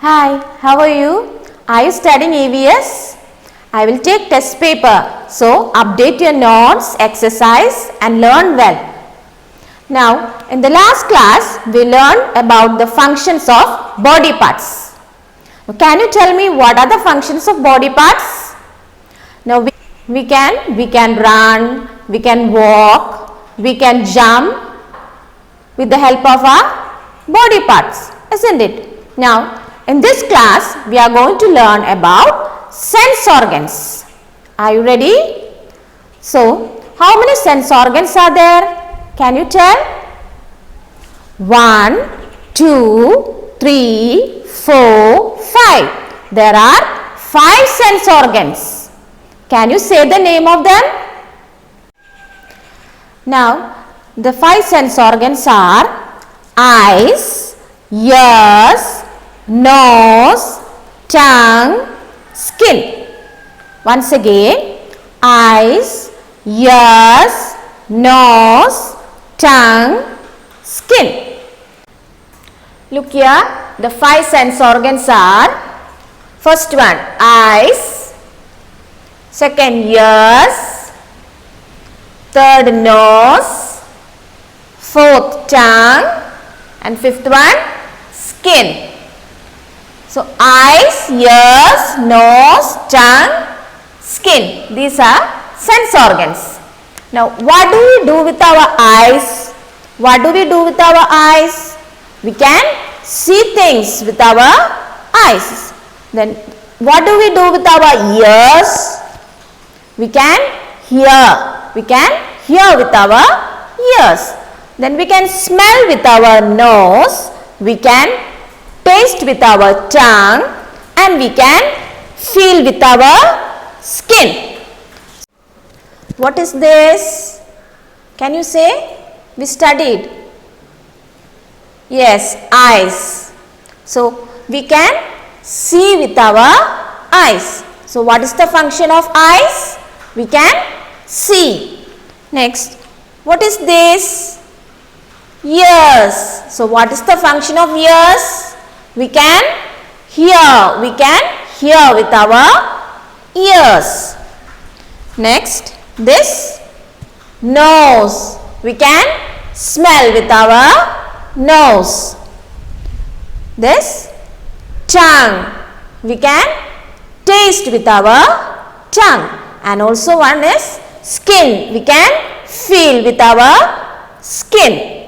Hi, how are you? Are you studying EVS? I will take test paper. So, update your notes, exercise and learn well. Now, in the last class, we learned about the functions of body parts. Can you tell me what are the functions of body parts? Now, we can run, we can walk, we can jump with the help of our body parts, isn't it? Now, in this class, we are going to learn about sense organs. Are you ready? So, how many sense organs are there? Can you tell? 1, 2, 3, 4, 5. There are 5 sense organs. Can you say the name of them? Now, the 5 sense organs are eyes, ears, nose, tongue, skin. Once again, eyes, ears, nose, tongue, skin. Look here, the 5 sense organs are: first one, eyes; second, ears; third, nose; fourth, tongue; and fifth one, skin. So, eyes, ears, nose, tongue, skin. These are sense organs. Now, what do we do with our eyes? What do we do with our eyes? We can see things with our eyes. Then, what do we do with our ears? We can hear. We can hear with our ears. Then, we can smell with our nose. We can taste with our tongue, and we can feel with our skin. What is this? Can you say? We studied. Yes, eyes. So, we can see with our eyes. So, what is the function of eyes? We can see. Next, what is this? Ears. So, what is the function of ears? We can hear. We can hear with our ears. Next, this nose. We can smell with our nose. This tongue. We can taste with our tongue. And also one is skin. We can feel with our skin.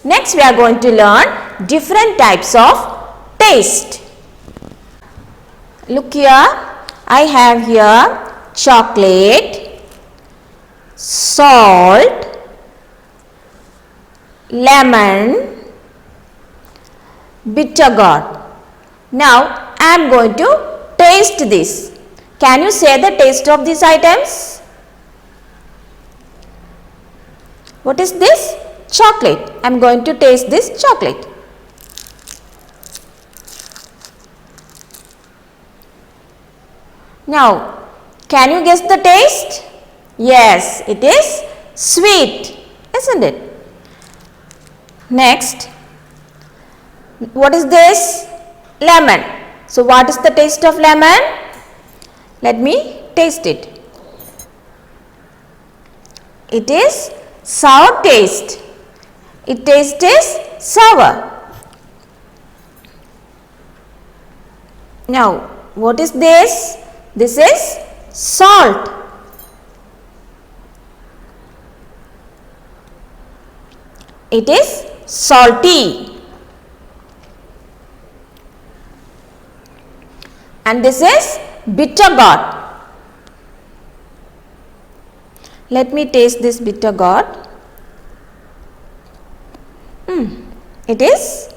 Next, we are going to learn different types of taste. Look here, I have here chocolate, salt, lemon, bitter gourd. Now, I am going to taste this. Can you say the taste of these items? What is this? Chocolate. I am going to taste this chocolate. Now, can you guess the taste? Yes, it is sweet, isn't it? Next, what is this? Lemon. So, what is the taste of lemon? Let me taste it. It is sour taste. It tastes sour. Now, what is this? This is salt. It is salty. And this is bitter gourd. Let me taste this bitter gourd. It is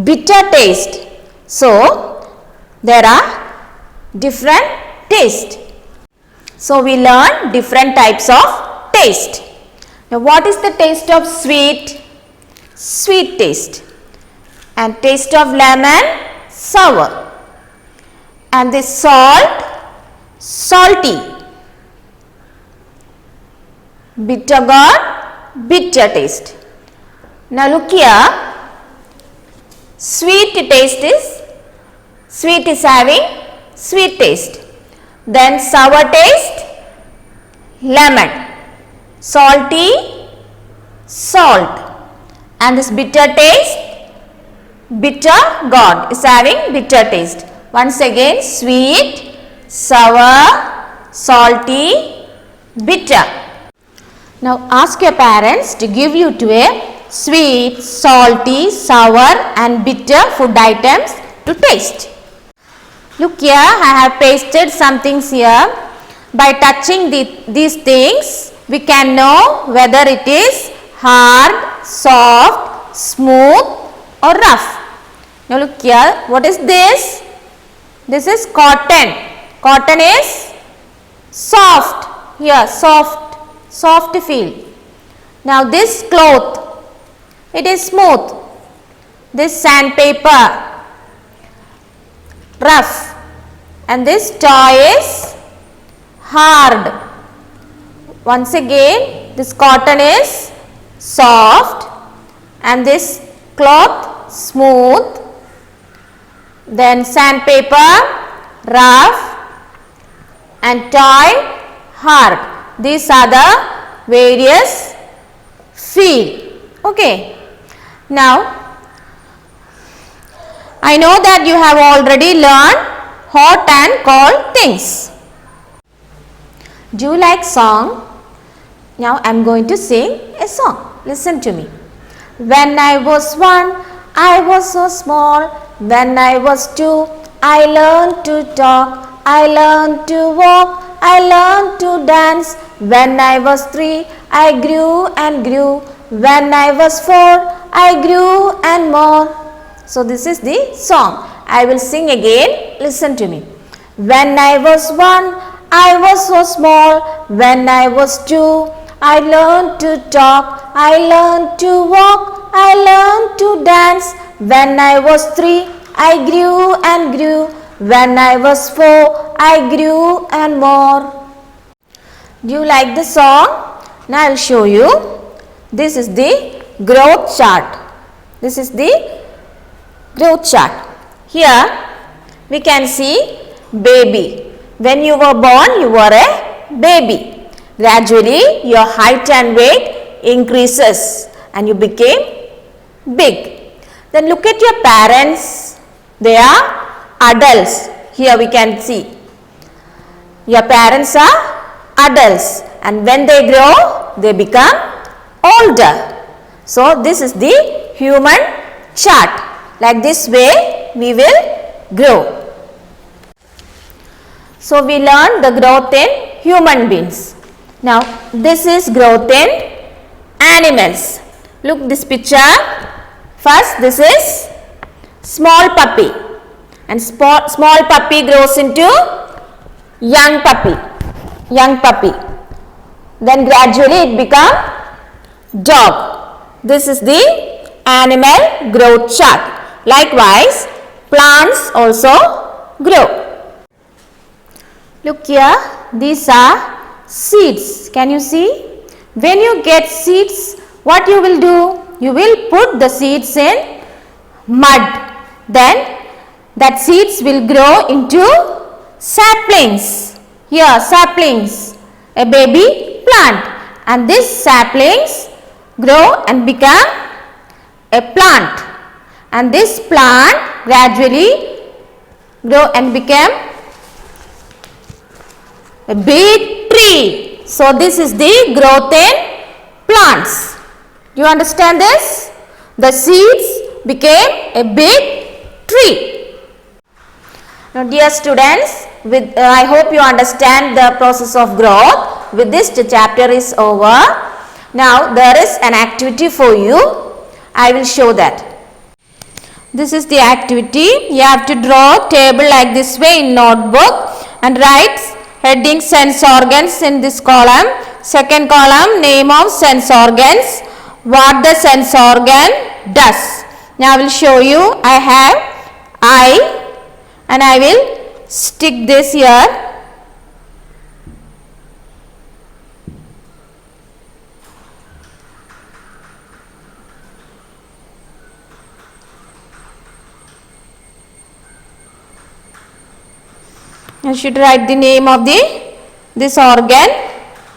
bitter taste. So, there are different taste. So, we learn different types of taste. Now, what is the taste of sweet? Sweet taste. And taste of lemon? Sour. And this salt? Salty. Bitter gourd? Bitter taste. Now, look here. Sweet taste is Sweet is having sweet taste. Then sour taste, lemon. Salty, salt. And this bitter taste, bitter gourd is having bitter taste. Once again, sweet, sour, salty, bitter. Now ask your parents to give you to a sweet, salty, sour and bitter food items to taste. Look here, I have pasted some things here. By touching these things, we can know whether it is hard, soft, smooth or rough. Now look here, what is this? This is cotton. Cotton is soft. Here, soft feel. Now this cloth, it is smooth. This sandpaper, rough. And this toy is hard. Once again, this cotton is soft and this cloth smooth. Then sandpaper, rough and toy, hard. These are the various feel. Okay. Now, I know that you have already learned hot and cold things. Do you like song? Now I am going to sing a song. Listen to me. When I was one, I was so small. When I was two, I learned to talk. I learned to walk. I learned to dance. When I was three, I grew and grew. When I was four, I grew and more. So this is the song. I will sing again. Listen to me. When I was one, I was so small. When I was two, I learned to talk. I learned to walk. I learned to dance. When I was three, I grew and grew. When I was four, I grew and more. Do you like the song? Now I will show you. This is the growth chart. This is the growth chart. Here we can see baby. When you were born, you were a baby. Gradually, your height and weight increases and you became big. Then look at your parents. They are adults. Here we can see. Your parents are adults. And when they grow, they become older. So, this is the human chart. Like this way, we will grow. So, we learned the growth in human beings. Now, this is growth in animals. Look this picture. First, this is small puppy. And small puppy grows into young puppy. Young puppy. Then gradually it becomes dog. This is the animal growth chart. Likewise, plants also grow. Look here, these are seeds. Can you see? When you get seeds, what you will do? You will put the seeds in mud. Then that seeds will grow into saplings. Here, saplings, a baby plant. And these saplings grow and become a plant. And this plant gradually grow and become a big tree. So this is the growth in plants. Do you understand this? The seeds became a big tree. Now dear students, I hope you understand the process of growth. With this, the chapter is over. Now there is an activity for you. I will show that. This is the activity. You have to draw a table like this way in notebook and write heading sense organs in this column. Second column, name of sense organs, what the sense organ does. Now I will show you. I have eye and I will stick this here. You should write the name of this organ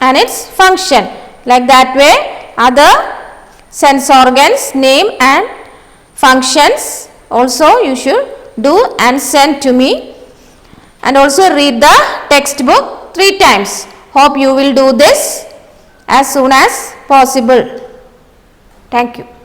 and its function. Like that way, other sense organs name and functions also you should do and send to me. And also read the textbook 3 times. Hope you will do this as soon as possible. Thank you.